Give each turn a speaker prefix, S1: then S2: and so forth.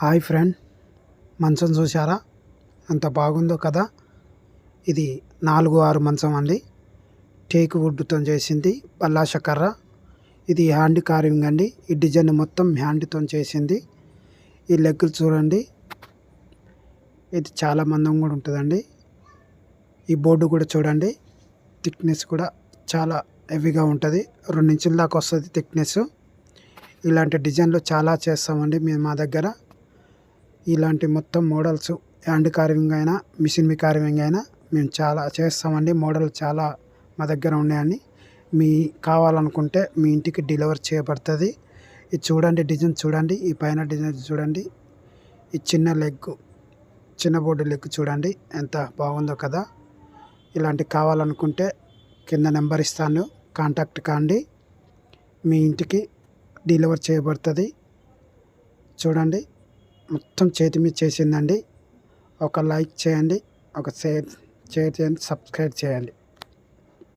S1: Hi friend, మంచం చూసారా ఎంత బాగుందో కదా. ఇది 4-6 మంచం అండి. టేకు వుడ్తో చేసింది, పల్లాష కర్ర. ఇది హ్యాండ్ కార్వింగ్ అండి. ఈ డిజైన్ మొత్తం హ్యాండ్తో చేసింది. ఈ లెగ్గులు చూడండి, ఇది చాలా మందం కూడా ఉంటుందండి. ఈ బోర్డు కూడా చూడండి, థిక్నెస్ కూడా చాలా హెవీగా ఉంటుంది. 2 ఇంచుల దాకా వస్తుంది థిక్నెస్. ఇలాంటి డిజైన్లు చాలా చేస్తామండి మేము మా దగ్గర. ఇలాంటి మొత్తం మోడల్స్ హ్యాండ్ కార్వింగ్ అయినా మిషన్ కార్వింగ్ అయినా మేము చాలా చేస్తామండి. మోడల్ చాలా మా దగ్గర ఉన్నాయని మీ కావాలనుకుంటే మీ ఇంటికి డెలివరీ చేయబడుతుంది. ఇది చూడండి, డిజైన్ చూడండి, ఈ పైన డిజైన్ చూడండి. ఈ చిన్న బోర్డు లెగ్ చూడండి ఎంత బాగుందో కదా. ఇలాంటి కావాలనుకుంటే కింద నెంబర్ ఇస్తాను, కాంటాక్ట్ కాండి. మీ ఇంటికి డెలివరీ చేయబడుతుంది. చూడండి, మొత్తం చేతి మీద చేసిందండి. ఒక లైక్ చేయండి, ఒక షేర్ చేయండి, సబ్స్క్రైబ్ చేయండి.